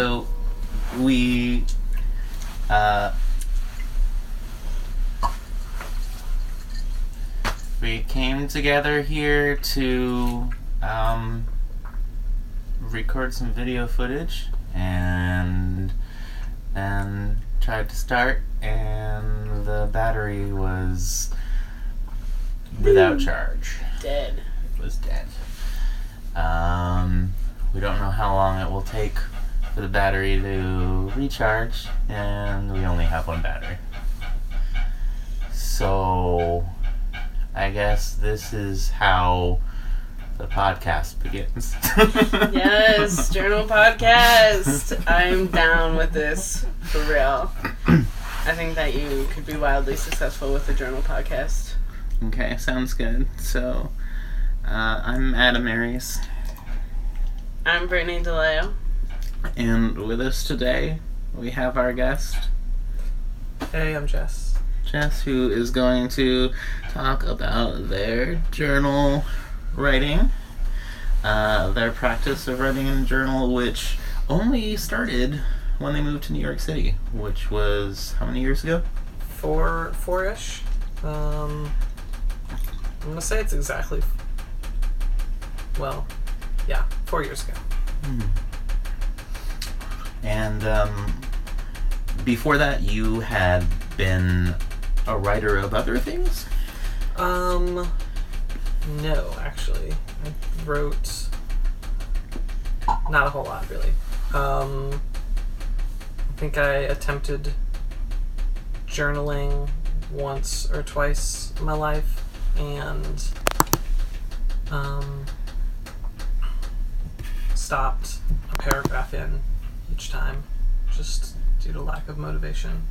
So we came together here to record some video footage and tried to start, and the battery was without charge. Dead. It was dead. We don't know how long it will take for the battery to recharge, and we only have one battery. So I guess this is how the podcast begins. Yes, journal podcast. I'm down with this, for real. I think that you could be wildly successful with the journal podcast. Okay, sounds good. So, I'm Adam Aries. I'm Brittany DeLeo. And with us today, we have our guest. Hey, I'm Jess. Jess, who is going to talk about their journal writing. Their practice of writing in a journal, which only started when they moved to New York City, which was how many years ago? Four-ish. I'm gonna say it's exactly, 4 years ago. And before that, you had been a writer of other things? No, actually. I wrote not a whole lot, really. I think I attempted journaling once or twice in my life, and stopped a paragraph in each time, just due to lack of motivation.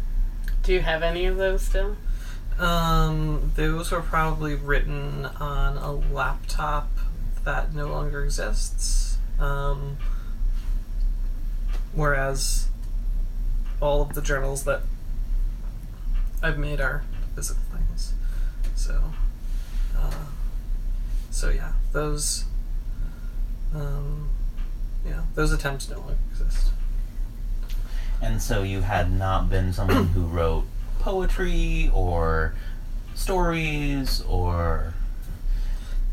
Do you have any of those still? Those were probably written on a laptop that no longer exists. Whereas all of the journals that I've made are physical things. So yeah, those attempts no longer exist. And so you had not been someone who wrote poetry or stories or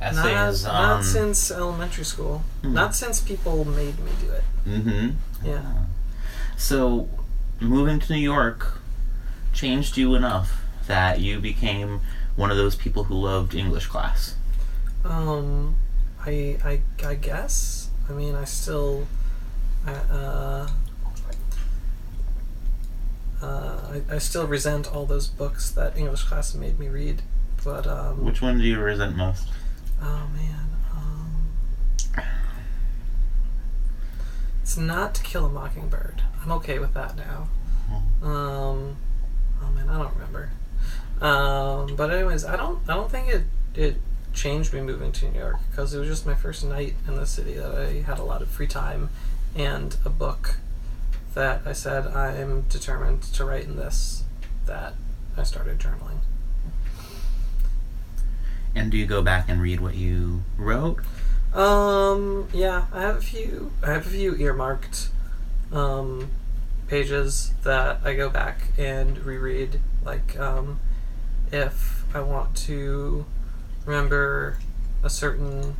essays not since elementary school. Not since people made me do it. Yeah. So moving to New York changed you enough that you became one of those people who loved English class. I guess. I mean, I still I still resent all those books that English class made me read, but Which one do you resent most? Oh man, it's not To Kill a Mockingbird. I'm okay with that now. Oh man, I don't remember. But anyways, I don't think it changed me moving to New York, because it was just my first night in the city that I had a lot of free time and a book that I said I'm determined to write in this, that I started journaling. And do you go back and read what you wrote? Yeah, I have a few earmarked pages that I go back and reread, like if I want to remember a certain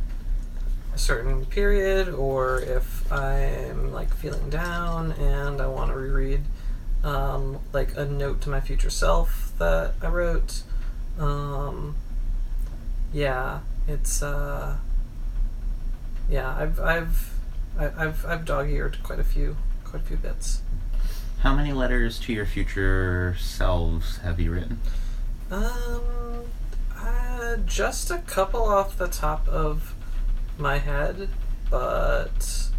period, or if I'm like feeling down and I want to reread like a note to my future self that I wrote. I've dog-eared quite a few bits. How many letters to your future selves have you written? Just a couple off the top of my head, but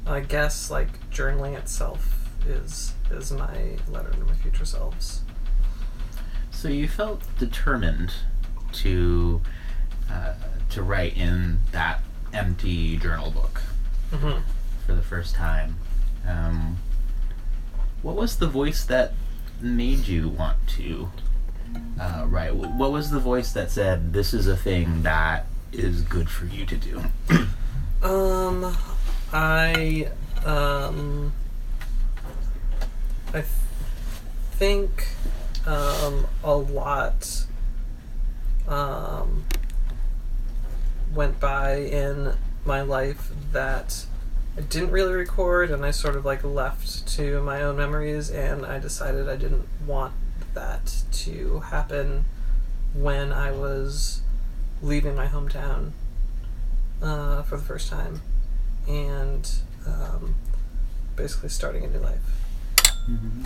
I guess like journaling itself is my letter to my future selves. So you felt determined to write in that empty journal book for the first time. What was the voice that made you want to write? What was the voice that said, this is a thing that is good for you to do? I I think a lot went by in my life that I didn't really record, and I sort of like left to my own memories, and I decided I didn't want that to happen when I was leaving my hometown for the first time, and basically starting a new life. Mm-hmm.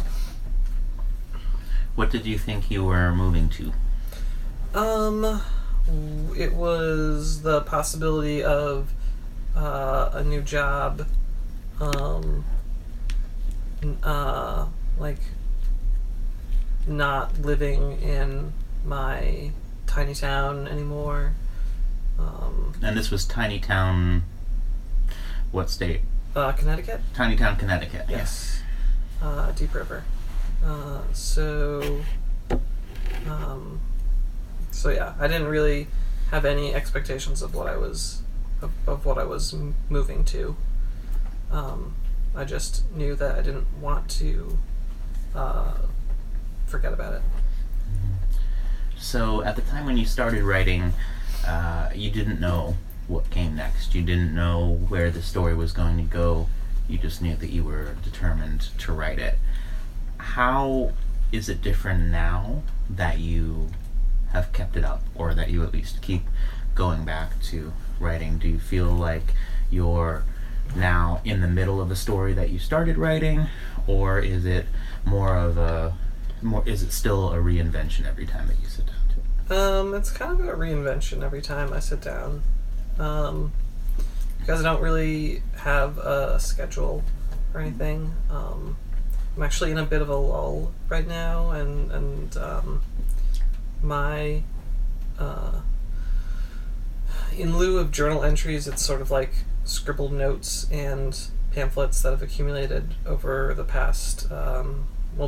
What did you think you were moving to? It was the possibility of a new job, like not living in my tiny town anymore. And this was tiny town, what state? Connecticut? Tiny town, Connecticut. Yes. Deep River. So yeah, I didn't really have any expectations of what I was moving to. I just knew that I didn't want to forget about it. So at the time when you started writing, you didn't know what came next. You didn't know where the story was going to go. You just knew that you were determined to write it. How is it different now that you have kept it up, or that you at least keep going back to writing? Do you feel like you're now in the middle of a story that you started writing, or is it is it still a reinvention every time that you sit down to it? It's kind of a reinvention every time I sit down, because I don't really have a schedule or anything. I'm actually in a bit of a lull right now, and my in lieu of journal entries, it's sort of like scribbled notes and pamphlets that have accumulated over the past,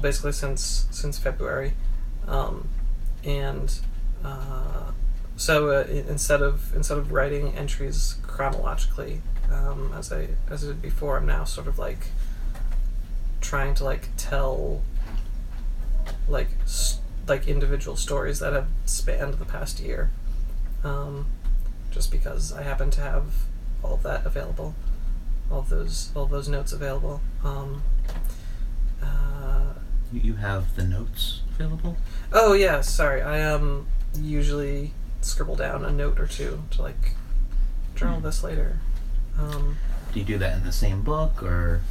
basically since February, and so instead of writing entries chronologically, as I did before, I'm now sort of like trying to like tell like individual stories that have spanned the past year, just because I happen to have all of that available, all of those notes available. You have the notes available? Oh yeah, sorry. I usually scribble down a note or two to like journal this later. Do you do that in the same book, or?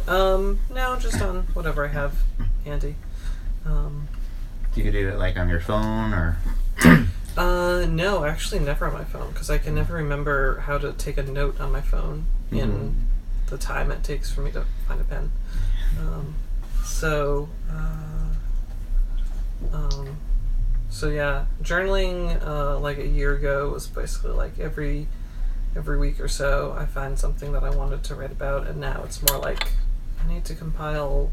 No, just on whatever I have handy. Do you do it like on your phone, or? No, actually never on my phone, because I can never remember how to take a note on my phone in the time it takes for me to find a pen. So yeah, journaling like a year ago was basically like every week or so I find something that I wanted to write about, and now it's more like I need to compile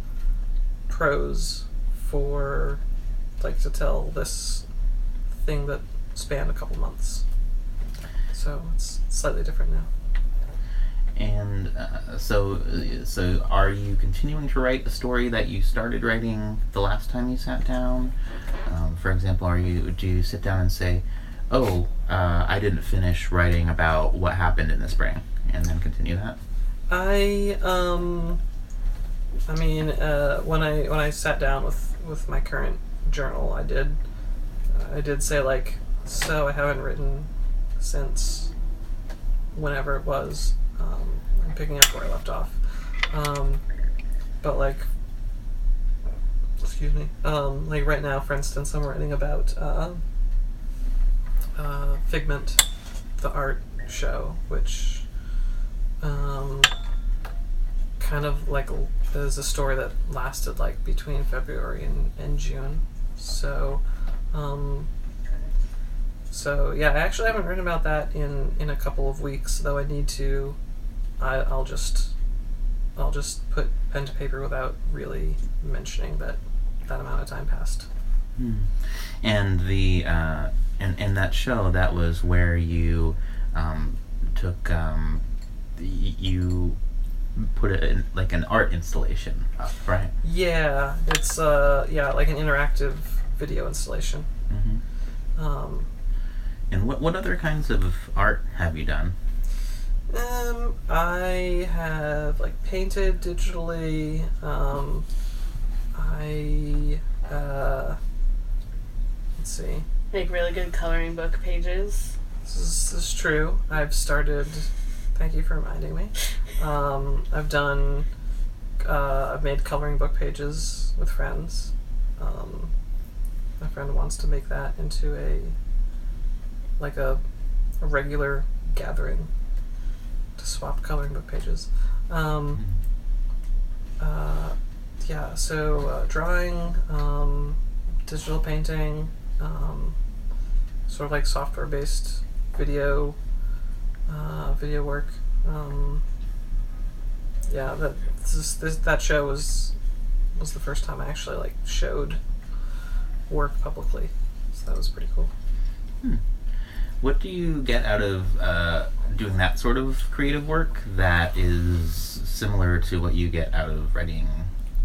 prose for like to tell this thing that spanned a couple months. So it's slightly different now. And so are you continuing to write the story that you started writing the last time you sat down? For example, do you sit down and say, "Oh, I didn't finish writing about what happened in the spring," and then continue that? When I sat down with my current journal, I did say like, so I haven't written since whenever it was. I'm picking up where I left off. But like, excuse me. Like right now, for instance, I'm writing about Figment, the art show, which kind of like is a story that lasted like between February and June. So yeah, I actually haven't written about that in a couple of weeks, though I need to. I'll just put pen to paper without really mentioning that amount of time passed. And the and that show, that was where you took you put it in like an art installation up, right? Yeah, it's like an interactive video installation. Mm-hmm. And what other kinds of art have you done? I have like painted digitally. Let's see. Make really good coloring book pages. This is true. I've started. Thank you for reminding me. I've made coloring book pages with friends. My friend wants to make that into a regular gathering to swap coloring book pages. So drawing, digital painting, sort of like software-based video work. That show was the first time I actually like showed work publicly, so that was pretty cool. What do you get out of doing that sort of creative work that is similar to what you get out of writing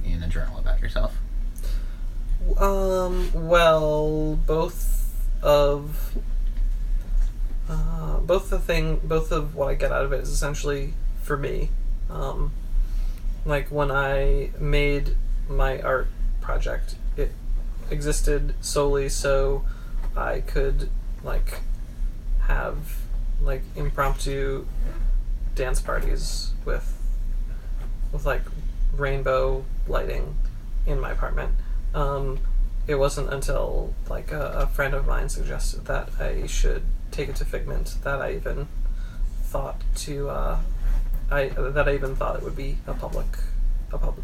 in a journal about yourself? Well, both of what I get out of it is essentially for me. Like when I made my art project, it existed solely so I could like have like impromptu dance parties with like rainbow lighting in my apartment. It wasn't until like a friend of mine suggested that I should take it to Figment that I even thought it would be a public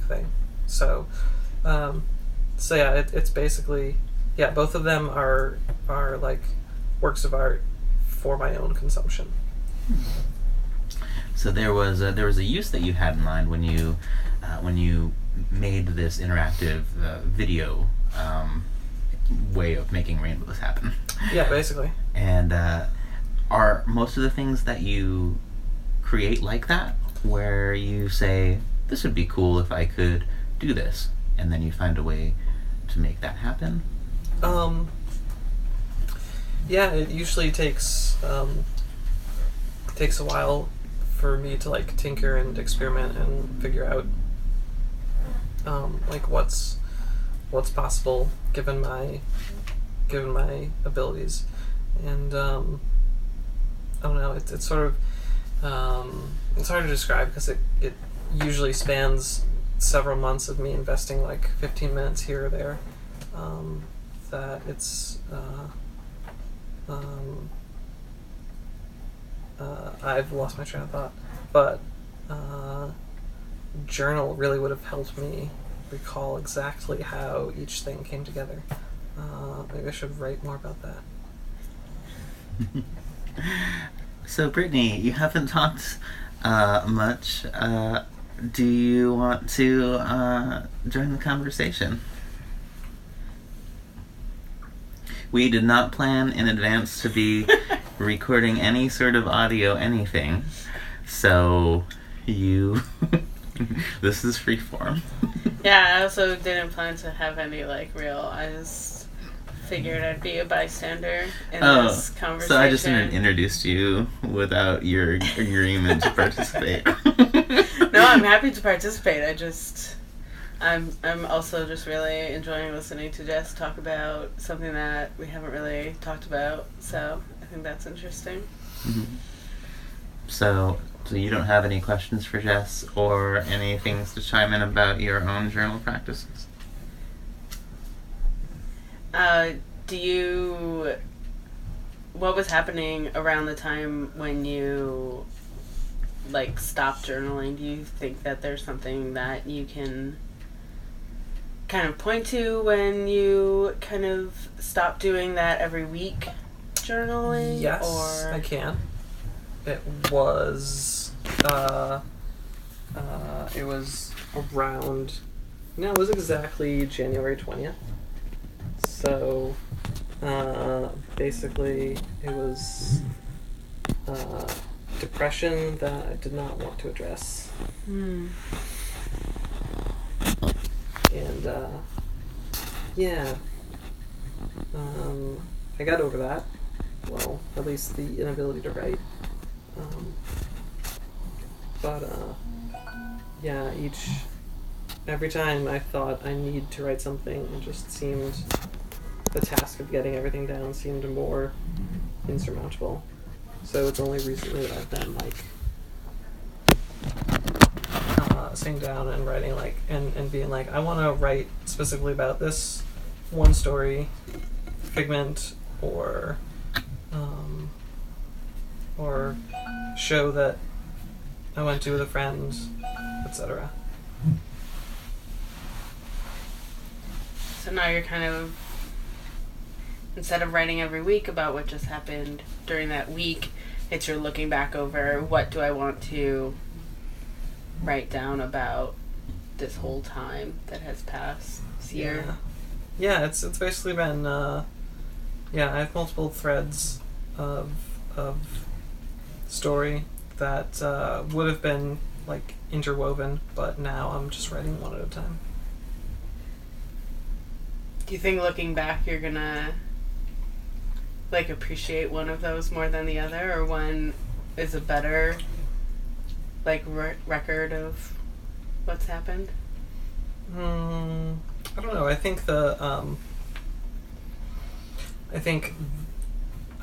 thing. So it's basically both of them are like works of art for my own consumption. So there was a use that you had in mind when you made this interactive video way of making rainbows happen. Yeah, basically. And are most of the things that you create like that, where you say, this would be cool if I could do this, and then you find a way to make that happen? It usually takes a while for me to like tinker and experiment and figure out like what's possible given my abilities. And I don't know, it's sort of it's hard to describe because it usually spans several months of me investing like 15 minutes here or there. That it's I've lost my train of thought, but journal really would have helped me recall exactly how each thing came together. Maybe I should write more about that. So Brittany, you haven't talked much. Do you want to join the conversation? We did not plan in advance to be recording any sort of audio anything, so this is free form. Yeah, I also didn't plan to have any like real. I just figured I'd be a bystander in this conversation. So I just introduced you without your agreement to participate. No, I'm happy to participate. I'm also just really enjoying listening to Jess talk about something that we haven't really talked about. So I think that's interesting. Mm-hmm. So you don't have any questions for Jess or any things to chime in about your own journal practices? What was happening around the time when you like stopped journaling? Do you think that there's something that you can kind of point to when you kind of stop doing that every week journaling? Yes, I can. It was around, no, it was exactly January 20th. So, basically, it was depression that I did not want to address. Hmm. And, yeah. I got over that. Well, at least the inability to write. But, yeah, every time I thought I need to write something, it just seemed, the task of getting everything down seemed more insurmountable. So it's only recently that I've been, like, sitting down and writing, like, and being like, I want to write specifically about this one story, Figment, or show that I went to with a friend, etc. So now you're kind of, instead of writing every week about what just happened during that week, it's you're looking back over what do I want to write down about this whole time that has passed this year. Yeah, it's basically been I have multiple threads of story that would have been like interwoven, but now I'm just writing one at a time. Do you think looking back you're gonna like appreciate one of those more than the other, or one is a better like record of what's happened? I don't know. I think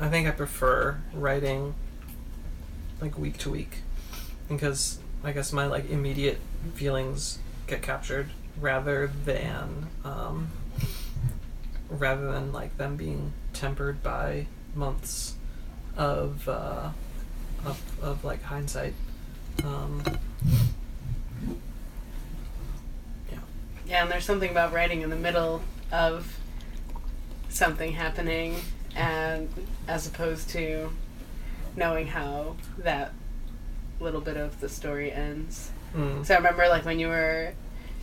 I prefer writing like week to week, because I guess my like immediate feelings get captured rather than like them being tempered by months of like hindsight. Yeah, and there's something about writing in the middle of something happening, and as opposed to knowing how that little bit of the story ends. So I remember like when you were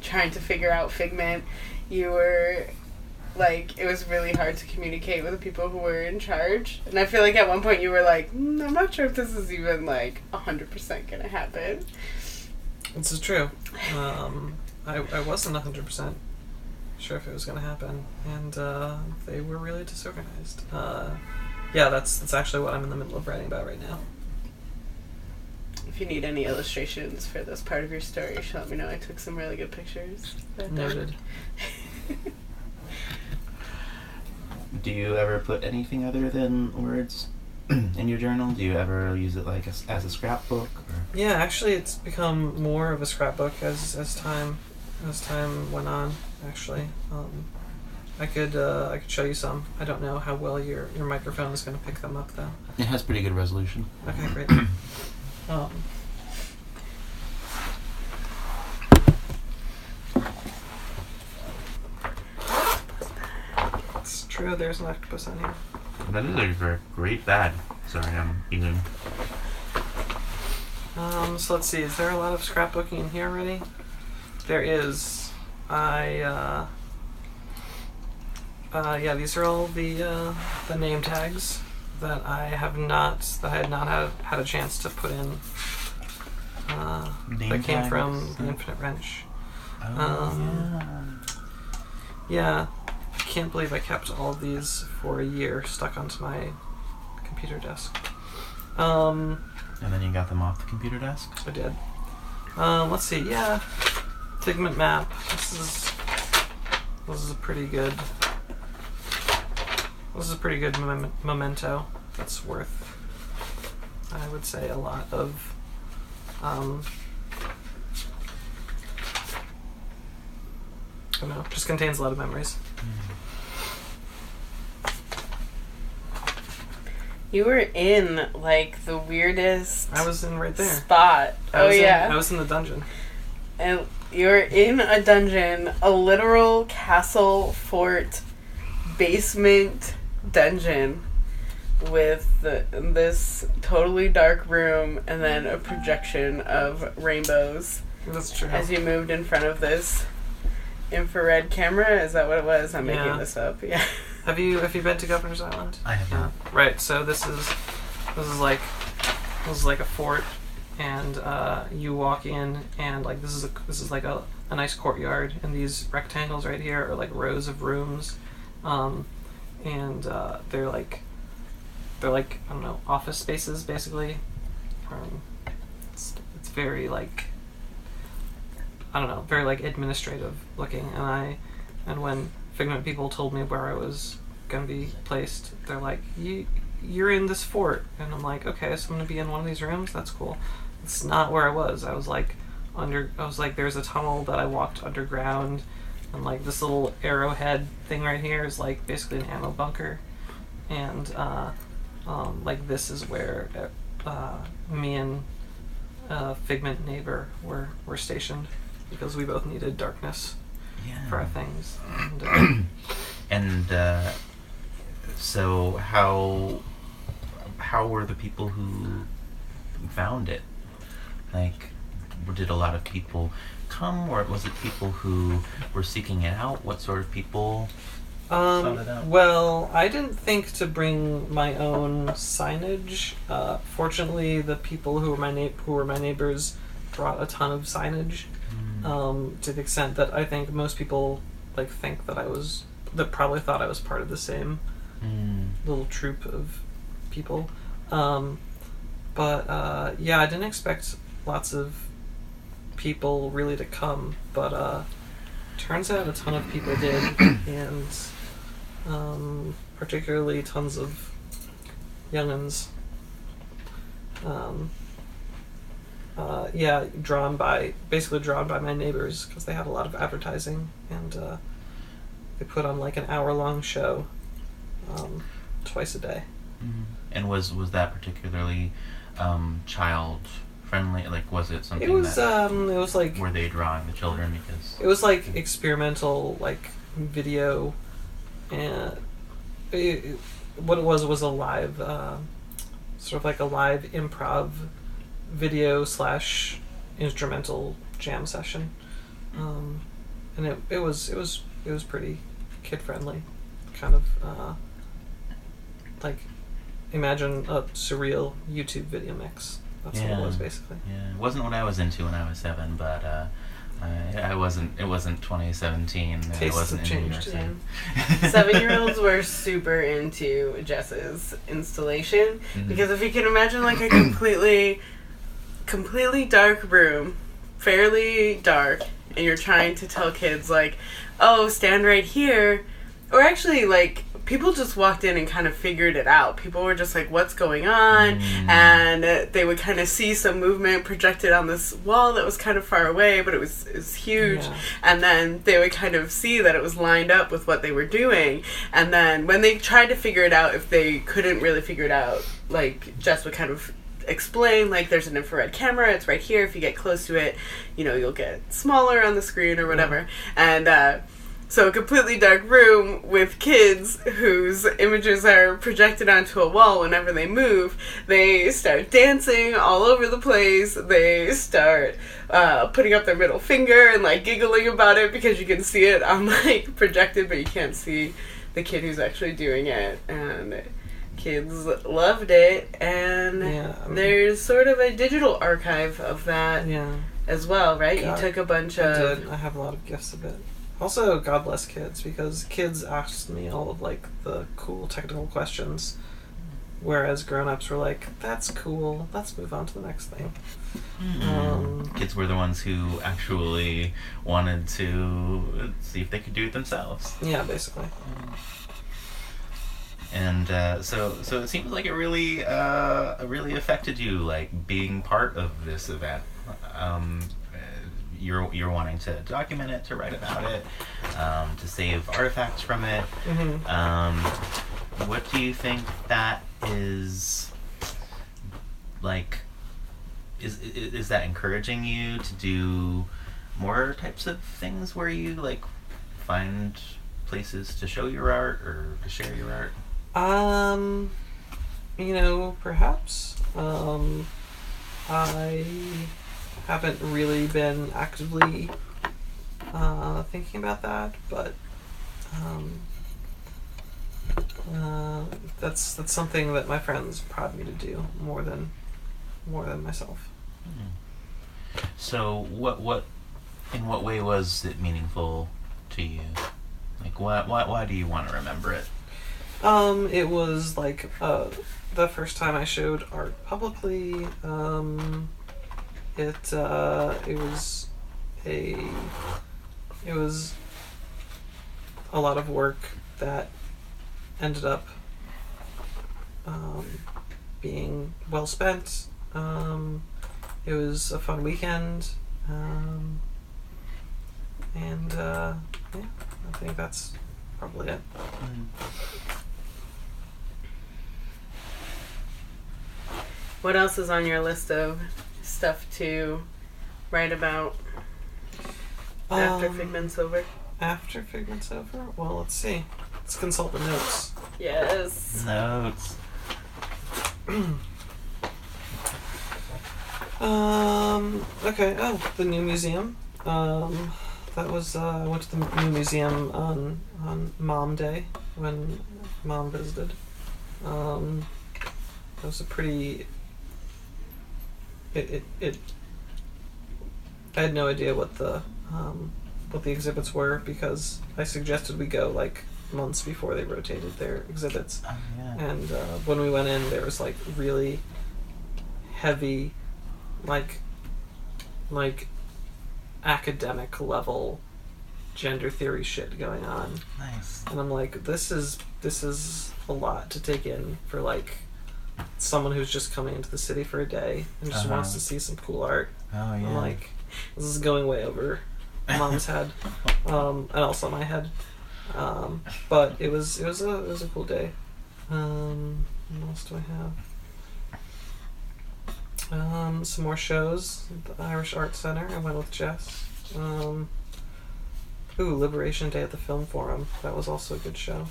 trying to figure out Figment, you were like, it was really hard to communicate with the people who were in charge, and I feel like at one point you were like, I'm not sure if this is even like 100% gonna happen. This is true. I wasn't 100% sure if it was going to happen, and they were really disorganized. That's actually what I'm in the middle of writing about right now. If you need any illustrations for this part of your story, you should let me know. I took some really good pictures. Noted. Do you ever put anything other than words in your journal? Do you ever use it like as a scrapbook? Or? Yeah, actually, it's become more of a scrapbook as time went on. Actually, I could show you some. I don't know how well your microphone is going to pick them up though. It has pretty good resolution. Okay, great. It's true. There's an octopus on here. That is a great bad. Sorry, I'm eating. So let's see. Is there a lot of scrapbooking in here already? There is. These are all the name tags that I had not had a chance to put in. That came from the Infinite Wrench. Yeah, I can't believe I kept all of these for a year stuck onto my computer desk. And then you got them off the computer desk? I did. Let's see. Yeah, Figment map. This is a pretty good. This is a pretty good memento. That's worth, I would say, a lot of. I don't know. Just contains a lot of memories. You were in like the weirdest. I was in right there. Spot. I was in the dungeon. And you're in a dungeon, a literal castle, fort, basement dungeon with this totally dark room and then a projection of rainbows. That's true. As you moved in front of this infrared camera. Is that what it was? I'm making this up. Yeah. Have you been to Governor's Island? I have not. Right. So this is like was like a fort, and you walk in, and like this is like a nice courtyard, and these rectangles right here are like rows of rooms, and they're like I don't know, office spaces basically. It's very like, I don't know, very like administrative looking, and when Figment people told me where I was gonna be placed, they're like, you're in this fort, and I'm like, okay, so I'm gonna be in one of these rooms. That's cool. It's not where I was. I was like there's a tunnel that I walked underground, and like this little arrowhead thing right here is like basically an ammo bunker, and like this is where me and Figment neighbor were stationed, because we both needed darkness for our things. And, so how were the people who found it? Like, did a lot of people come, or was it people who were seeking it out? What sort of people sought it out? Well, I didn't think to bring my own signage. Fortunately, the people who were my neighbors brought a ton of signage. To the extent that I think most people think that probably thought I was part of the same little troop of people. But I didn't expect lots of people really to come, but turns out a ton of people did, and particularly tons of young'uns. Drawn by my neighbors, because they had a lot of advertising, and they put on like an hour-long show twice a day. And was that particularly child friendly? Like, was it something? It was like, were they drawing the children? Because it was like experimental video, and what it was a live sort of like a live improv video / instrumental jam session, and it was pretty kid friendly, kind of imagine a surreal YouTube video mix. That's what it was basically. Yeah, it wasn't what I was into when I was 7, but I wasn't. It wasn't 2017. Tastes wasn't have in New changed. York Yeah. 7-year-olds were super into Jess's installation, because if you can imagine like a completely dark room, fairly dark, and you're trying to tell kids like, oh, stand right here, or actually people just walked in and kind of figured it out. People were just like, what's going on? And they would kind of see some movement projected on this wall that was kind of far away, but it was huge. Yeah. And then they would kind of see that it was lined up with what they were doing. And then when they tried to figure it out, if they couldn't really figure it out, Jess would kind of explain, there's an infrared camera, it's right here. If you get close to it, you'll get smaller on the screen or whatever. And so a completely dark room with kids whose images are projected onto a wall whenever they move. They start dancing all over the place. They start putting up their middle finger and giggling about it, because you can see it on projected, but you can't see the kid who's actually doing it. And kids loved it, and there's sort of a digital archive of that as well, right? You took a bunch of... I have a lot of gifs of it. Also, God bless kids, because kids asked me all of the cool technical questions, whereas grown-ups were like, that's cool, let's move on to the next thing. Kids were the ones who actually wanted to see if they could do it themselves. Yeah, basically. And so it seems like it really affected you, being part of this event. You're wanting to document it, to write about it, to save artifacts from it. What do you think that is like? Is that encouraging you to do more types of things where you find places to show your art or to share your art? Perhaps. I haven't really been actively thinking about that, but that's something that my friends prod me to do more than more than myself. So in what way was it meaningful to you? Like, why do you want to remember it? It was like the first time I showed art publicly. It was a lot of work that ended up being well spent. It was a fun weekend, and yeah, I think that's probably it. What else is on your list of stuff to write about after Figment's over? After Figment's over? Well, let's see. Let's consult the notes. Yes. Notes. Okay. Oh, the new museum. That was I went to the new museum on Mom Day when Mom visited. It was a pretty. I had no idea what the exhibits were because I suggested we go like months before they rotated their exhibits. Oh, yeah. And when we went in, there was like really heavy, like academic level gender theory shit going on. Nice. And I'm like, this is a lot to take in for like someone who's just coming into the city for a day and just wants to see some cool art. Oh yeah. I'm like, this is going way over Mom's head, and also my head. But it was a cool day. What else do I have? Some more shows at the Irish Art Center. I went with Jess. Liberation Day at the Film Forum. That was also a good show.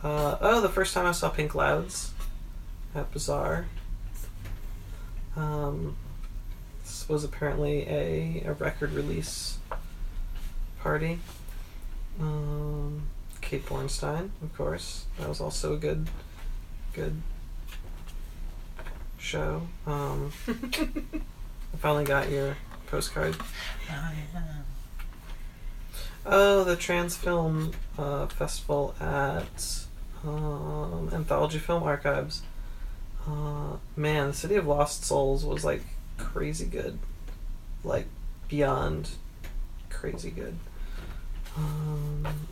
The first time I saw Pink Clouds at Bazaar. This was apparently a record release party. Kate Bornstein, of course. That was also a good show. I finally got your postcard. Oh yeah. Oh, the Trans Film Festival at Anthology Film Archives. Man, the City of Lost Souls was like crazy good. Like beyond crazy good.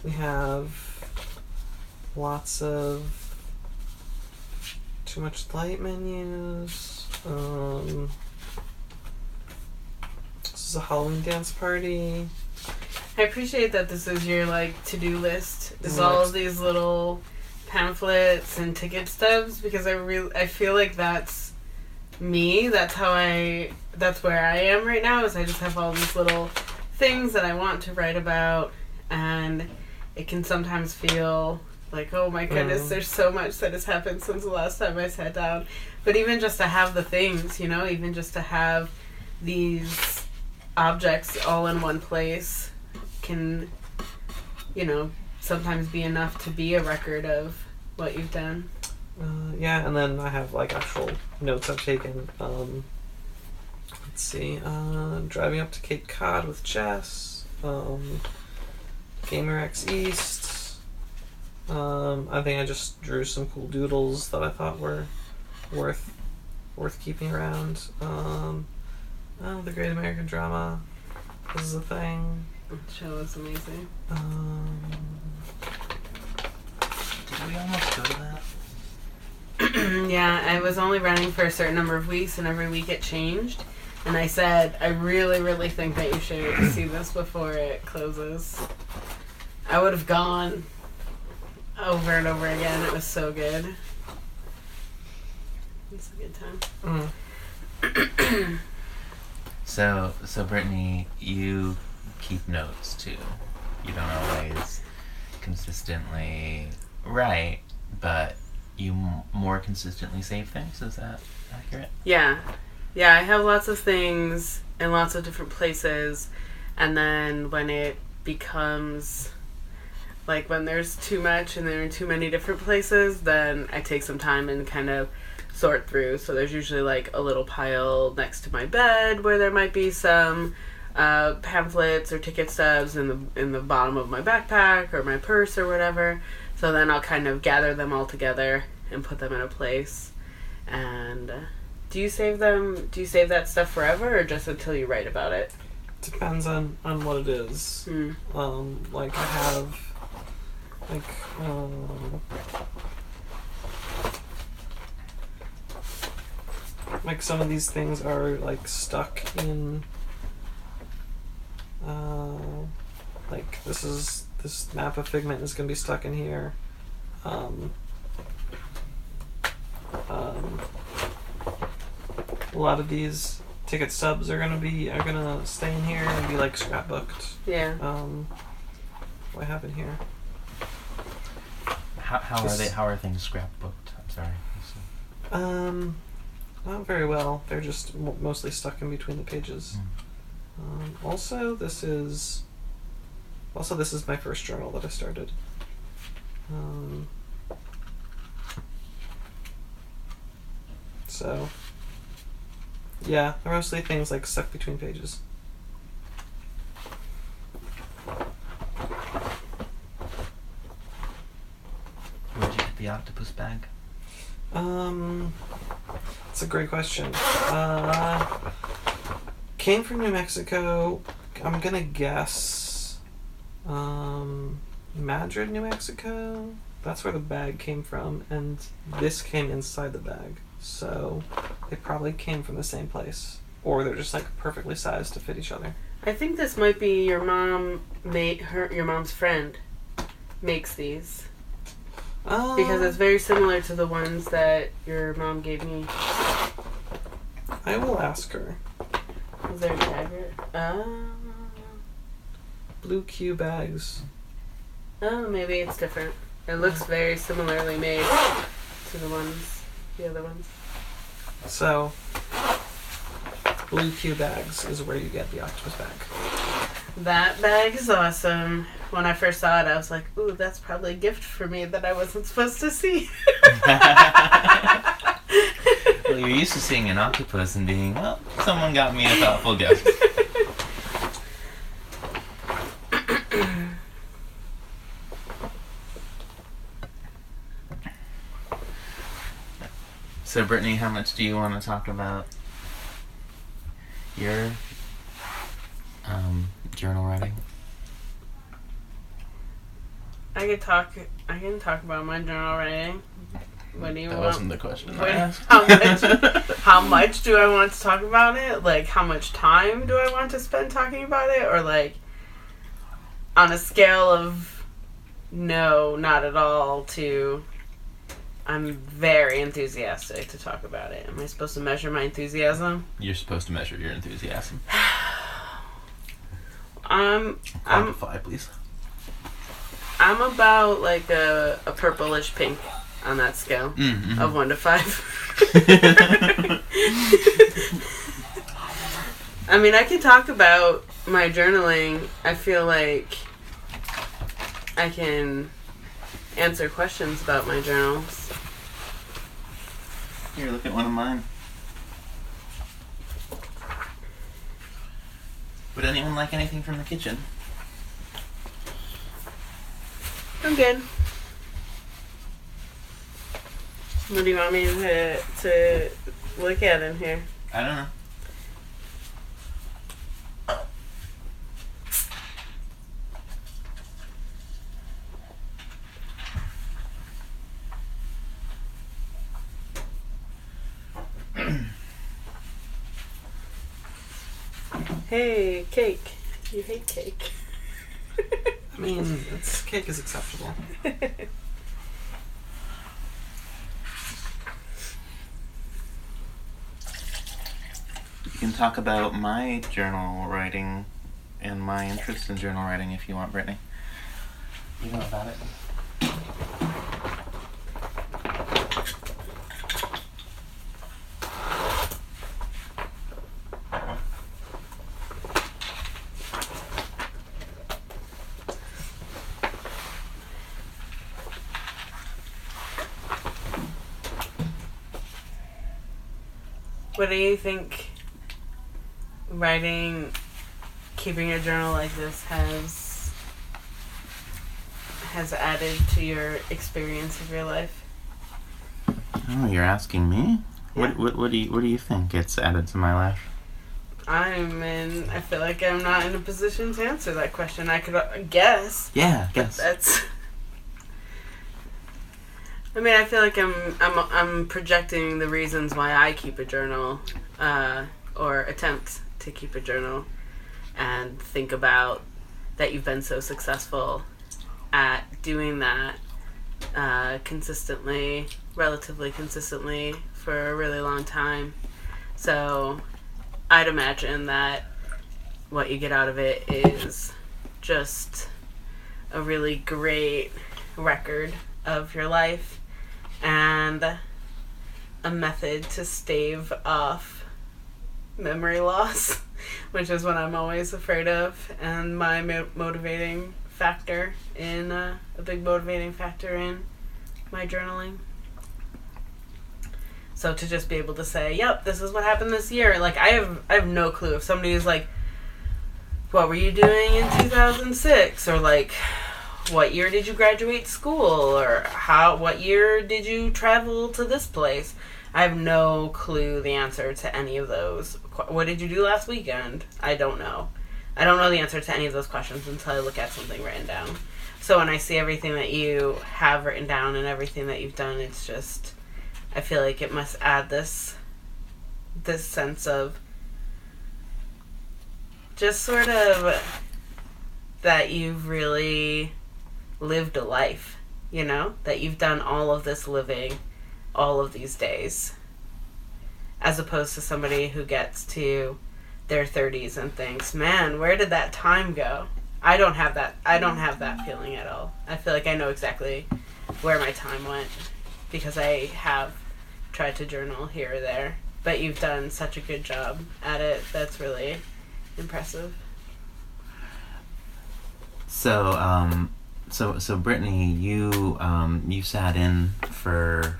We have lots of Too Much Light menus. This is a Halloween dance party. I appreciate that this is your like to-do list. Is all of these little pamphlets and ticket stubs because I feel like that's me. That's where I am right now. Is I just have all these little things that I want to write about, and it can sometimes feel like, oh my goodness, there's so much that has happened since the last time I sat down. But even just to have the things, even just to have these objects all in one place can, sometimes be enough to be a record of what you've done. Yeah, and then I have like actual notes I've taken. Let's see. Driving up to Cape Cod with Jess. Gamer X East. I think I just drew some cool doodles that I thought were worth keeping around. The Great American Drama. This is a thing. The show is amazing. Did we almost go to that? Yeah, I was only running for a certain number of weeks, and every week it changed. And I said, I really, really think that you should see this before it closes. I would have gone over and over again. It was so good. It's a good time. So Brittany, you keep notes too. You don't always consistently write, but you more consistently save things. Is that accurate? Yeah, I have lots of things in lots of different places, and then when it becomes like when there's too much and there are too many different places, then I take some time and kind of sort through. So there's usually like a little pile next to my bed where there might be some pamphlets or ticket stubs in the bottom of my backpack or my purse or whatever. So then I'll kind of gather them all together and put them in a place. And do you save them? Do you save that stuff forever, or just until you write about it? Depends on what it is. Like I have, like some of these things are like stuck in. Like this map of Figment is gonna be stuck in here. A lot of these ticket stubs are gonna stay in here and be like scrapbooked. Yeah. What I have in here? How are things scrapbooked? I'm sorry. Not very well. They're just mostly stuck in between the pages. Also, this is my first journal that I started. So, yeah, they're mostly things like stuck between pages. Where'd you get the octopus bag? It's a great question. Came from New Mexico. I'm gonna guess Madrid, New Mexico. That's where the bag came from, and this came inside the bag. So they probably came from the same place, or they're just like perfectly sized to fit each other. I think this might be your mom. Your mom's friend makes these because it's very similar to the ones that your mom gave me. I will ask her. Is there a tagger? Blue Q bags. Oh, maybe it's different. It looks very similarly made to the other ones. So, Blue Q bags is where you get the octopus bag. That bag is awesome. When I first saw it, I was like, ooh, that's probably a gift for me that I wasn't supposed to see. Well, you're used to seeing an octopus and being, oh, someone got me a thoughtful gift. So, Brittany, how much do you want to talk about your journal writing? I can talk about my journal writing. What do you want? That wasn't the question I asked. How much do I want to talk about it? Like, how much time do I want to spend talking about it? Or, like, on a scale of no, not at all, to I'm very enthusiastic to talk about it. Am I supposed to measure my enthusiasm? You're supposed to measure your enthusiasm. Quantify, please. I'm about like a purplish pink on that scale of 1 to 5. I mean, I can talk about my journaling. I feel like I can answer questions about my journals. Here, look at one of mine. Would anyone like anything from the kitchen? I'm good. What do you want me to look at in here? I don't know. Hey, cake. You hate cake. I mean, cake is acceptable. You can talk about my journal writing and my interest in journal writing if you want, Brittany. You know about it? What do you think keeping a journal like this has added to your experience of your life? Oh, you're asking me? Yeah. What do you think it's added to my life? I feel like I'm not in a position to answer that question. I could guess. Yeah, guess. I feel like I'm projecting the reasons why I keep a journal, or attempt to keep a journal, and think about that you've been so successful at doing that relatively consistently for a really long time. So I'd imagine that what you get out of it is just a really great record of your life and a method to stave off memory loss, which is what I'm always afraid of, and my a big motivating factor in my journaling. So to just be able to say, yep, this is what happened this year. Like, I have no clue. If somebody is like, what were you doing in 2006? Or like, what year did you graduate school? Or what year did you travel to this place? I have no clue the answer to any of those. What did you do last weekend? I don't know. I don't know the answer to any of those questions until I look at something written down. So when I see everything that you have written down and everything that you've done, it's just, I feel like it must add this sense of just sort of that you've really lived a life, you know? That you've done all of this living all of these days, as opposed to somebody who gets to their 30s and thinks, man, where did that time go? I don't have that feeling at all. I feel like I know exactly where my time went because I have tried to journal here or there. But you've done such a good job at it. That's really impressive. So Brittany, you sat in for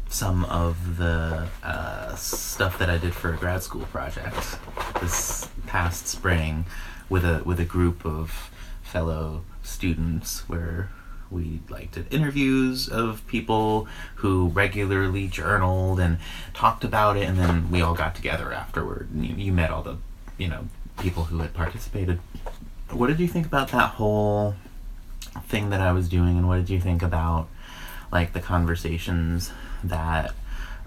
some of the stuff that I did for a grad school project this past spring with a group of fellow students where we did interviews of people who regularly journaled and talked about it, and then we all got together afterward. And you met all the people who had participated. What did you think about that whole thing that I was doing, and what did you think about the conversations that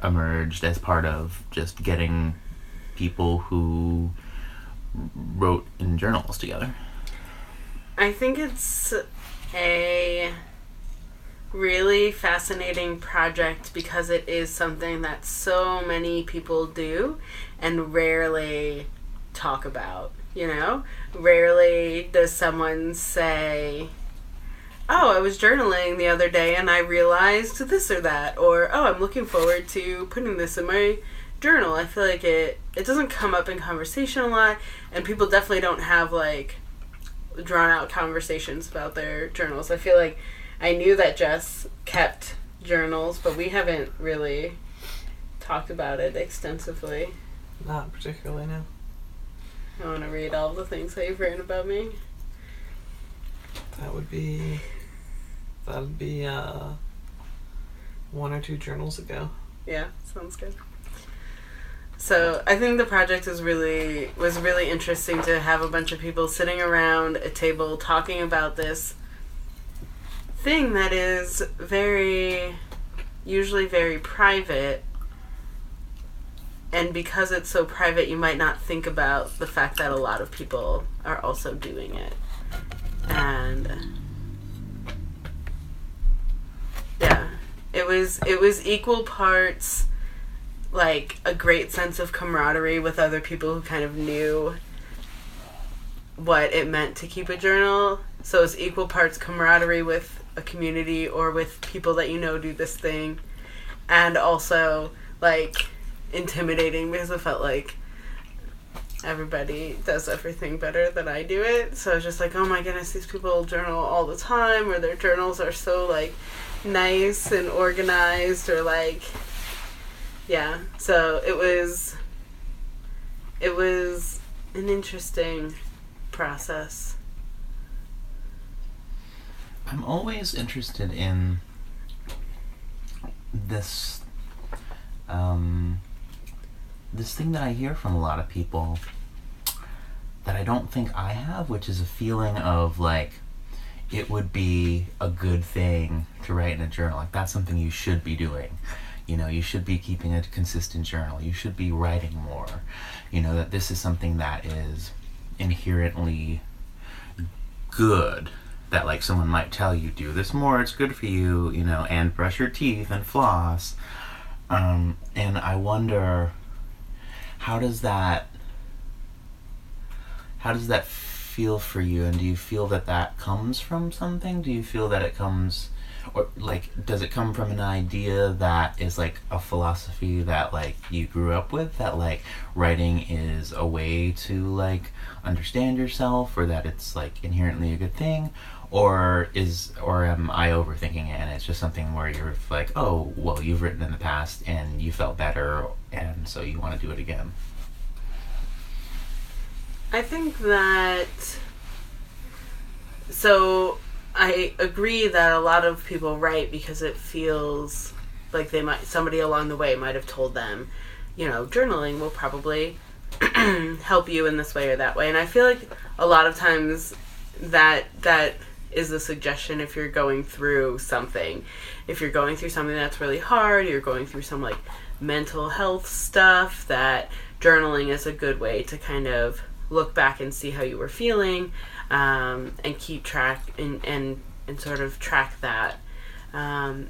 emerged as part of just getting people who wrote in journals together? I think it's a really fascinating project because it is something that so many people do and rarely talk about, Rarely does someone say, oh, I was journaling the other day and I realized this or that, or, oh, I'm looking forward to putting this in my journal. I feel like it doesn't come up in conversation a lot, and people definitely don't have drawn out conversations about their journals. I feel like I knew that Jess kept journals, but we haven't really talked about it extensively. Not particularly, no. I want to read all the things that you've written about me. That'd be 1 or 2 journals ago. Yeah, sounds good. So I think the project was really interesting to have a bunch of people sitting around a table talking about this thing that is usually very private. And because it's so private, you might not think about the fact that a lot of people are also doing it. And yeah, it was equal parts a great sense of camaraderie with other people who kind of knew what it meant to keep a journal. So it's equal parts camaraderie with a community or with people that do this thing, and also intimidating because it felt like everybody does everything better than I do it. So it's just oh my goodness, these people journal all the time, or their journals are so nice and organized, or Yeah. So it was an interesting process. I'm always interested in this this thing that I hear from a lot of people that I don't think I have, which is a feeling of like it would be a good thing to write in a journal. Like that's something you should be doing. You know, you should be keeping a consistent journal. You should be writing more. You know, that this is something that is inherently good. That like someone might tell you, do this more, it's good for you, you know, and brush your teeth and floss. And I wonder, how does that feel for you? And do you feel that that comes from something? Do you feel that it comes, or like, does it come from an idea that is like a philosophy that like you grew up with, that like writing is a way to like understand yourself, or that it's like inherently a good thing? Or am I overthinking it and it's just something where you're like, oh, well, you've written in the past and you felt better and so you want to do it again? I think that... So, I agree that a lot of people write because it feels like somebody along the way might have told them, you know, journaling will probably help you in this way or that way. And I feel like a lot of times that is the suggestion if you're going through something. If you're going through something that's really hard, you're going through some like mental health stuff, that journaling is a good way to kind of look back and see how you were feeling, and keep track and sort of track that. My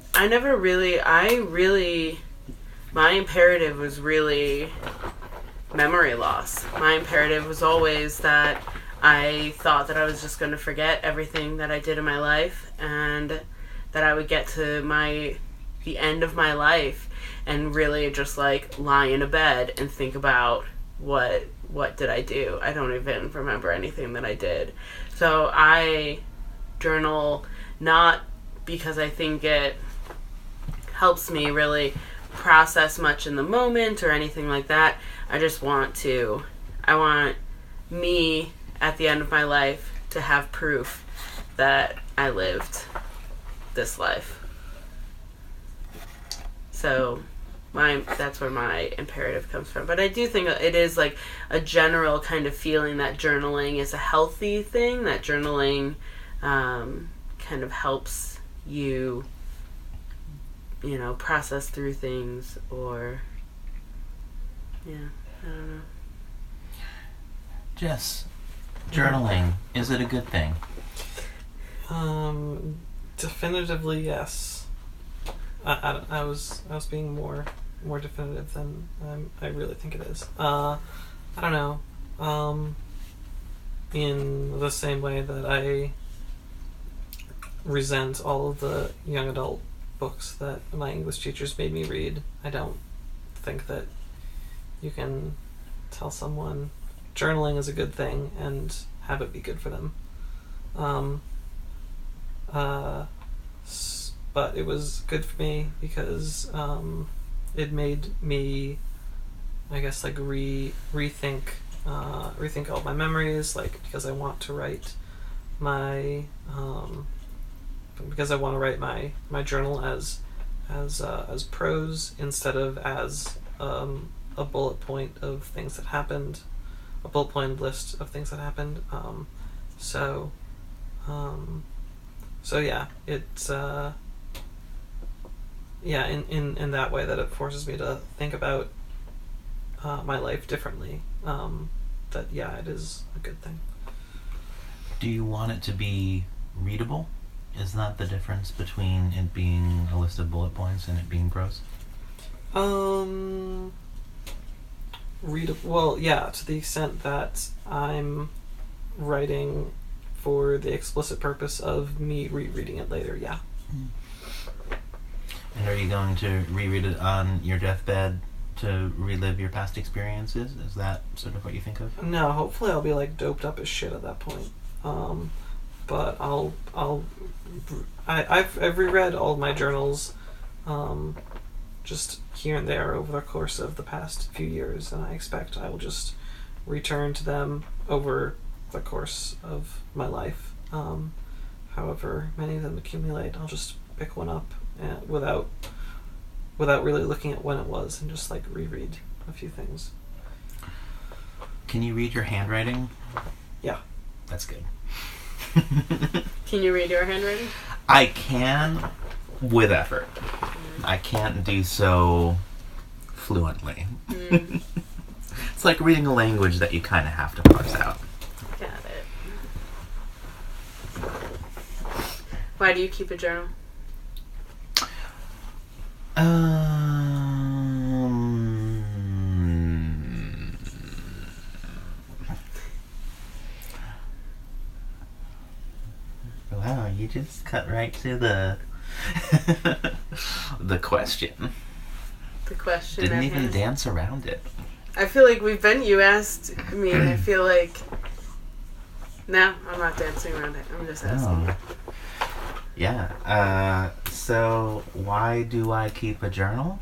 imperative was really memory loss. My imperative was always that I thought that I was just going to forget everything that I did in my life, and that I would get to the end of my life and really just like lie in a bed and think about what did I do? I don't even remember anything that I did. So I journal not because I think it helps me really process much in the moment or anything like that. I want me at the end of my life to have proof that I lived this life. So that's where my imperative comes from. But I do think it is like a general kind of feeling that journaling is a healthy thing, that journaling kind of helps you, you know, process through things, or I don't know. Jess, journaling, is it a good thing? Definitively yes. I was being more definitive than I really think it is. I don't know. In the same way that I resent all of the young adult books that my English teachers made me read, I don't think that you can tell someone journaling is a good thing and have it be good for them. But it was good for me because it made me, I guess, like rethink all my memories, like because I want to write my my journal as prose instead of as a bullet point of things that happened, a bullet point list of things that happened. So yeah, it's in that way that it forces me to think about my life differently. That it is a good thing. Do you want it to be readable? Is that the difference between it being a list of bullet points and it being prose? Well, yeah, to the extent that I'm writing for the explicit purpose of me rereading it later, yeah. And are you going to reread it on your deathbed to relive your past experiences? Is that sort of what you think of? No, hopefully I'll be like doped up as shit at that point. But I've reread all of my journals just here and there over the course of the past few years, and I expect I will just return to them over the course of my life. However many of them accumulate, I'll just pick one up without really looking at when it was, and just like reread a few things. Can you read your handwriting? Yeah. That's good. Can you read your handwriting? I can, with effort. I can't do so fluently. It's like reading a language that you kind of have to parse out. Got it. Why do you keep a journal? Wow, you just cut right to the the question. The question. Didn't even dance around it. I feel like you asked me, and I feel like... No, I'm not dancing around it. I'm just asking. Oh. Yeah. So why do I keep a journal?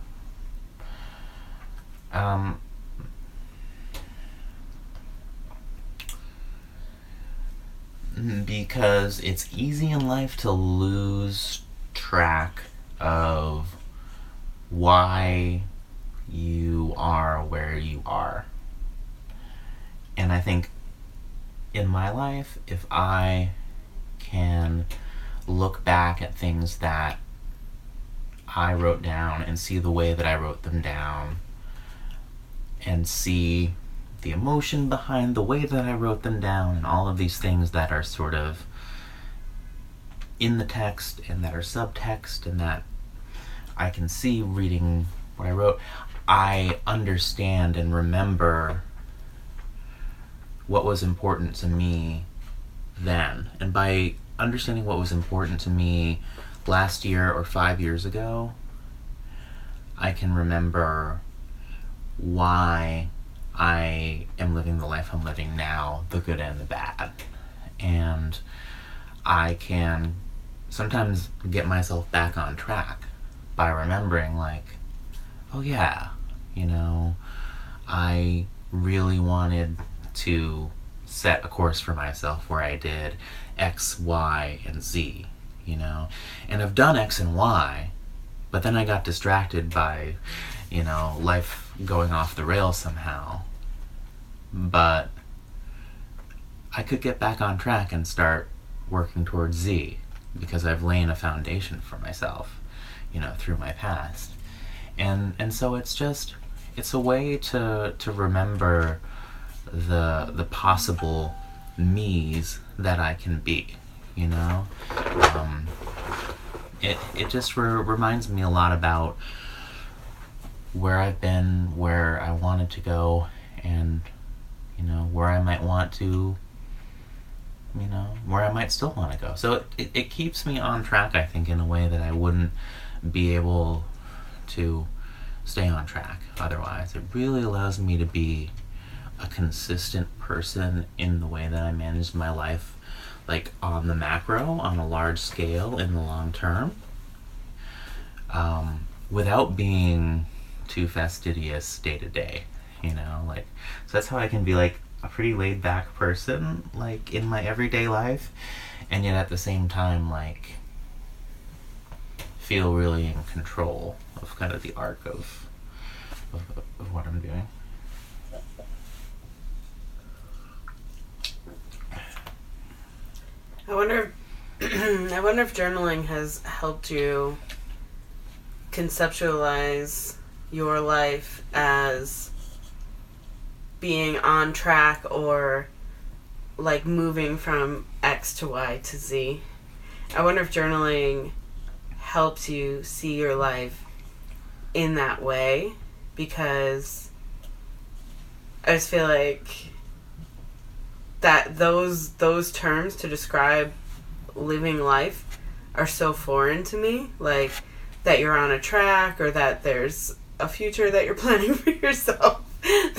Because it's easy in life to lose track of why you are where you are. And I think in my life, if I can look back at things that I wrote down and see the way that I wrote them down and see the emotion behind the way that I wrote them down and all of these things that are sort of in the text and that are subtext and that I can see reading what I wrote, I understand and remember what was important to me then. And by understanding what was important to me last year or 5 years ago, I can remember why I am living the life I'm living now, the good and the bad. And I can sometimes get myself back on track by remembering, like, oh yeah, you know, I really wanted to set a course for myself where I did X, Y, and Z, you know, and I've done X and Y, but then I got distracted by, you know, life going off the rails somehow. But I could get back on track and start working towards Z because I've laid a foundation for myself, you know, through my past. And so it's a way to remember the possible me's that I can be, you know. It just reminds me a lot about where I've been, where I wanted to go, and, you know, where I might want to, you know, where I might still want to go. So it keeps me on track, I think, in a way that I wouldn't be able to stay on track otherwise. It really allows me to be a consistent person in the way that I manage my life, like on the macro, on a large scale, in the long term, without being too fastidious day to day, you know, like, so that's how I can be like a pretty laid back person, like in my everyday life, and yet at the same time, like, feel really in control of kind of the arc of what I'm doing. I wonder if journaling has helped you conceptualize your life as being on track, or like moving from X to Y to Z. I wonder if journaling helps you see your life in that way, because I just feel like that those terms to describe living life are so foreign to me, like that you're on a track, or that there's a future that you're planning for yourself,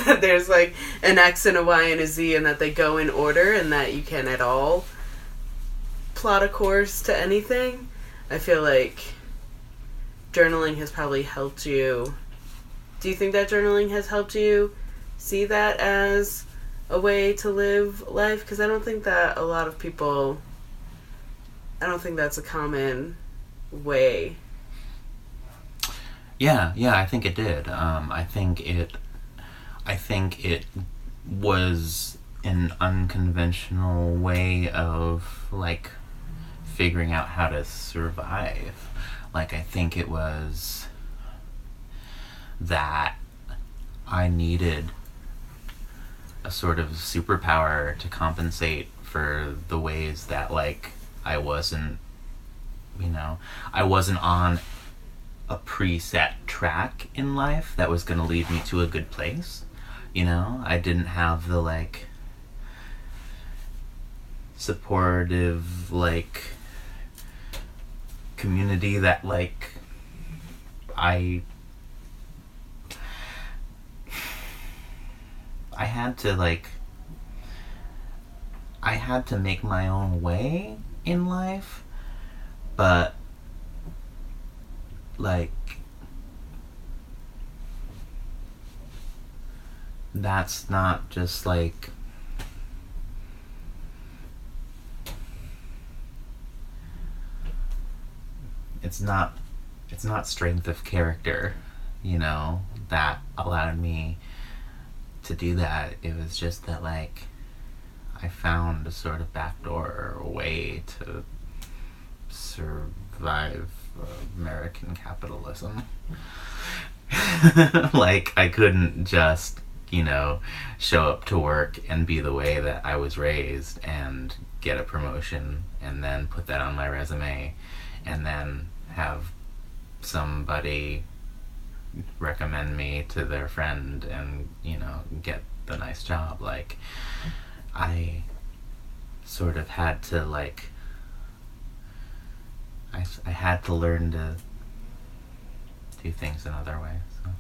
that there's like an X and a Y and a Z, and that they go in order, and that you can at all plot a course to anything. I feel like journaling has probably helped you. Do you think that journaling has helped you see that as a way to live life? Because I don't think that a lot of people, I don't think that's a common way. Yeah, I think it did. I think it was an unconventional way of, like, figuring out how to survive. Like, I think it was that I needed a sort of superpower to compensate for the ways that, like, I wasn't on a preset track in life that was going to lead me to a good place. I didn't have the, like, supportive, like, community that, like, I had to make my own way in life, but, like, that's not just, like, it's not strength of character, that allowed me to do that. It was just that, like, I found a sort of backdoor way to survive American capitalism. Like, I couldn't just, show up to work and be the way that I was raised and get a promotion and then put that on my resume and then have somebody recommend me to their friend and, get the nice job. Like, I sort of had to, like, I had to learn to do things another way. So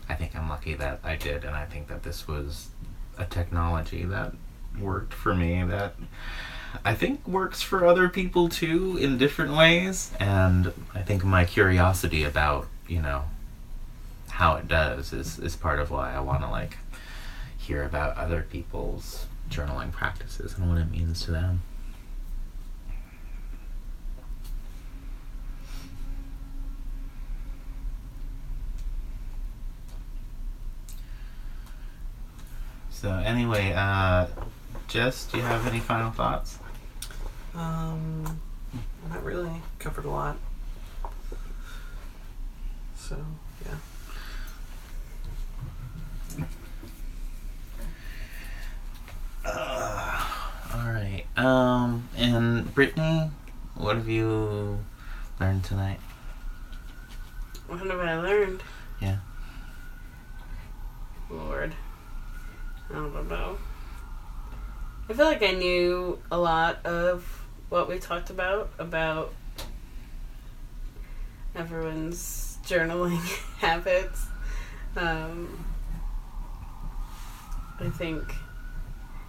I think I'm lucky that I did, and I think that this was a technology that worked for me, that I think works for other people too in different ways. And I think my curiosity about, how it does is part of why I want to, like, hear about other people's journaling practices and what it means to them. So anyway, Jess, do you have any final thoughts? Not really. Covered a lot. So, yeah. Alright. And Brittany, what have you learned tonight? What have I learned? Yeah. Lord. I don't know. I feel like I knew a lot of what we talked about everyone's journaling habits. I think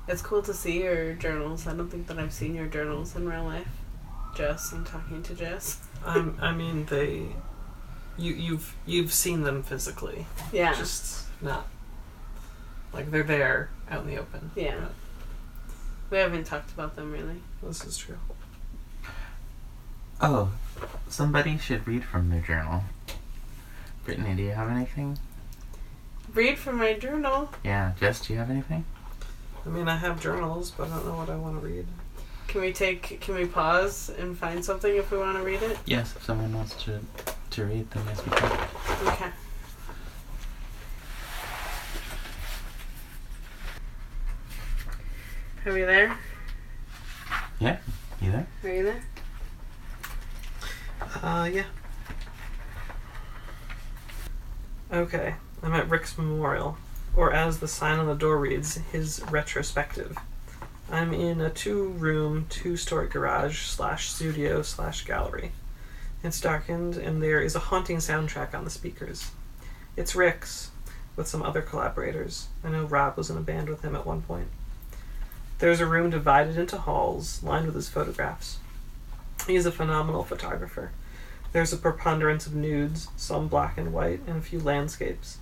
it's cool to see your journals. I don't think that I've seen your journals in real life. Jess, I'm talking to Jess. I mean, you've seen them physically. Yeah. Just not, like, they're there out in the open. Yeah. But we haven't talked about them really. this is true. Oh, somebody should read from their journal. Brittany, do you have anything? Read from my journal. Yeah, Jess, do you have anything? I mean, I have journals, but I don't know what I want to read. Can we pause and find something if we want to read it? Yes, if someone wants to read, then yes, we can. Okay. Are we there? Yeah, you there? Are you there? Yeah. Okay, I'm at Rick's memorial, or as the sign on the door reads, his retrospective. I'm in a 2-room, 2-story garage/studio/gallery. It's darkened, and there is a haunting soundtrack on the speakers. It's Rick's, with some other collaborators. I know Rob was in a band with him at one point. There's a room divided into halls, lined with his photographs. He's a phenomenal photographer. There's a preponderance of nudes, some black and white, and a few landscapes.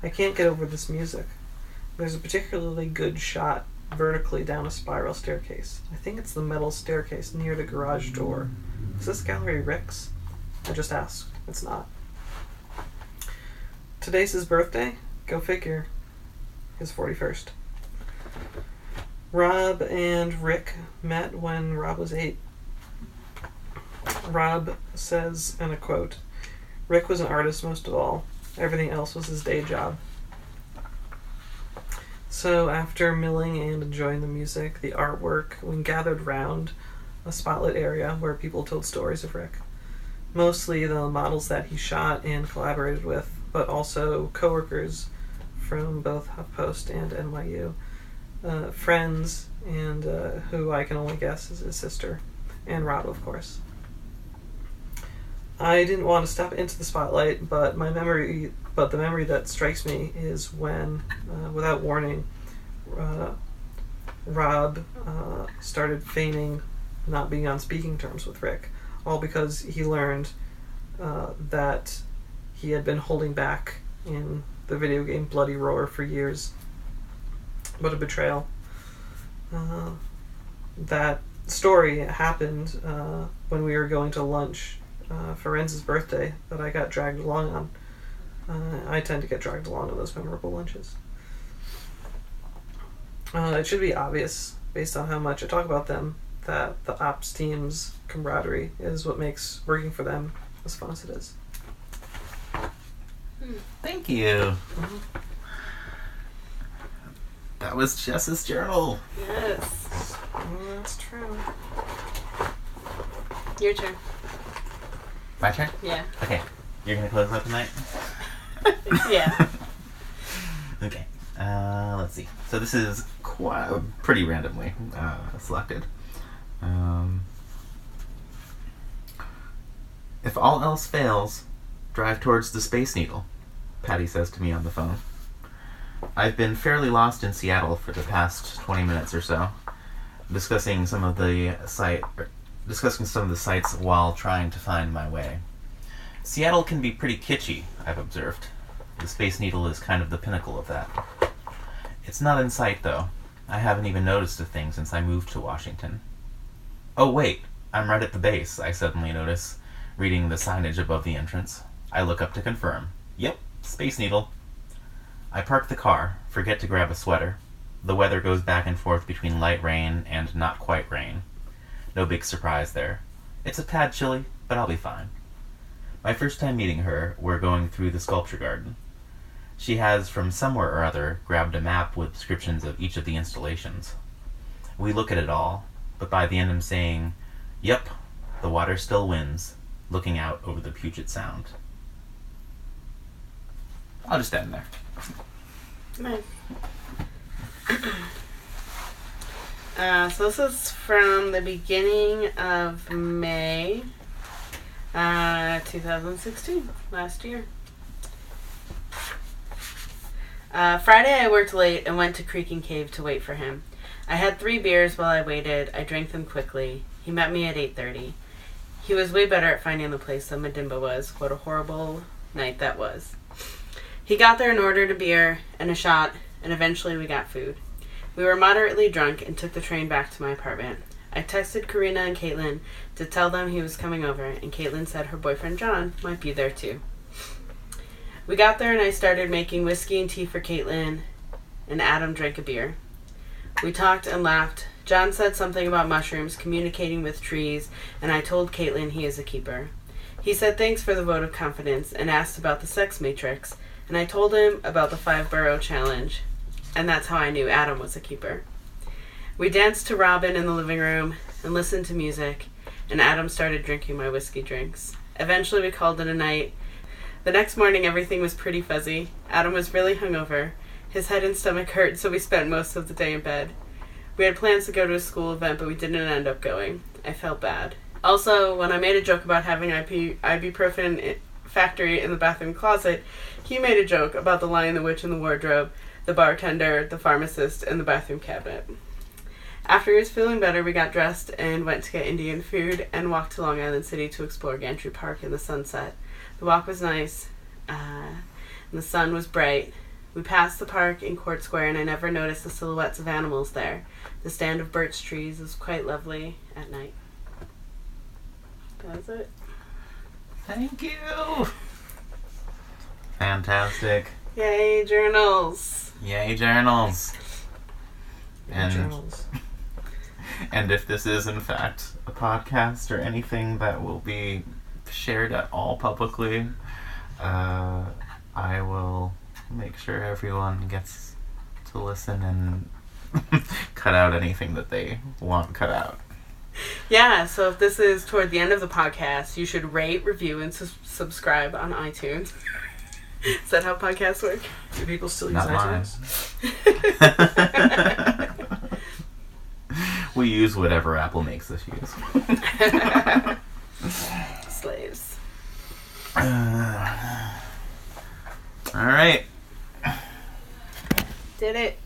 I can't get over this music. There's a particularly good shot vertically down a spiral staircase. I think it's the metal staircase near the garage door. Is this gallery Rick's? I just asked. It's not. Today's his birthday? Go figure. His 41st. Rob and Rick met when Rob was 8. Rob says, and a quote, Rick was an artist most of all. Everything else was his day job. So after milling and enjoying the music, the artwork, we gathered round a spotlit area where people told stories of Rick. Mostly the models that he shot and collaborated with, but also coworkers from both HuffPost and NYU. Friends, and who I can only guess is his sister, and Rob, of course. I didn't want to step into the spotlight, but the memory that strikes me is when, without warning, Rob started feigning not being on speaking terms with Rick, all because he learned that he had been holding back in the video game Bloody Roar for years. What a betrayal. That story happened when we were going to lunch for Renz's birthday that I got dragged along on. I tend to get dragged along on those memorable lunches. It should be obvious, based on how much I talk about them, that the ops team's camaraderie is what makes working for them as fun as it is. Thank you. That was Jess's journal. Yes. That's true. Your turn. My turn? Yeah. Okay. You're going to close out tonight? Yeah. Okay. Let's see. So this is pretty randomly selected. If all else fails, drive towards the Space Needle, Patty says to me on the phone. I've been fairly lost in Seattle for the past 20 minutes or so, discussing some of the sites while trying to find my way. Seattle can be pretty kitschy, I've observed. The Space Needle is kind of the pinnacle of that. It's not in sight, though. I haven't even noticed a thing since I moved to Washington. Oh wait, I'm right at the base, I suddenly notice, reading the signage above the entrance. I look up to confirm. Yep, Space Needle. I park the car, forget to grab a sweater. The weather goes back and forth between light rain and not quite rain. No big surprise there. It's a tad chilly, but I'll be fine. My first time meeting her, we're going through the sculpture garden. She has, from somewhere or other, grabbed a map with descriptions of each of the installations. We look at it all, but by the end I'm saying, yep, the water still wins, looking out over the Puget Sound. I'll just end there. Nice. So this is from the beginning of May 2016, last year. Friday I worked late and went to Creaking Cave to wait for him. I had 3 beers while I waited. I drank them quickly. He met me at 8:30. He was way better at finding the place than Madimba was. What a horrible night that was. He got there and ordered a beer and a shot, and eventually we got food. We were moderately drunk and took the train back to my apartment. I texted Karina and Caitlin to tell them he was coming over, and Caitlin said her boyfriend John might be there too. We got there and I started making whiskey and tea for Caitlin, and Adam drank a beer. We talked and laughed. John said something about mushrooms, communicating with trees, and I told Caitlin he is a keeper. He said thanks for the vote of confidence and asked about the sex matrix, and I told him about the 5-borough challenge, and that's how I knew Adam was a keeper. We danced to Robin in the living room and listened to music, and Adam started drinking my whiskey drinks. Eventually we called it a night. The next morning everything was pretty fuzzy. Adam was really hungover. His head and stomach hurt, so we spent most of the day in bed. We had plans to go to a school event, but we didn't end up going. I felt bad. Also, when I made a joke about having ibuprofen factory in the bathroom closet, he made a joke about the Lion, the Witch, and the wardrobe, the bartender, the pharmacist, and the bathroom cabinet. After he was feeling better, we got dressed and went to get Indian food and walked to Long Island City to explore Gantry Park in the sunset. The walk was nice, and the sun was bright. We passed the park in Court Square, and I never noticed the silhouettes of animals there. The stand of birch trees was quite lovely at night. That's it. Thank you. Fantastic. Yay, journals. Yay, journals. And Journals. and if this is in fact a podcast or anything that will be shared at all publicly, I will make sure everyone gets to listen and cut out anything that they want cut out. Yeah, so if this is toward the end of the podcast, you should rate, review, and subscribe on iTunes. Is that how podcasts work? Do people still use Not mine. iTunes? We use whatever Apple makes us use. Slaves. All right. Did it.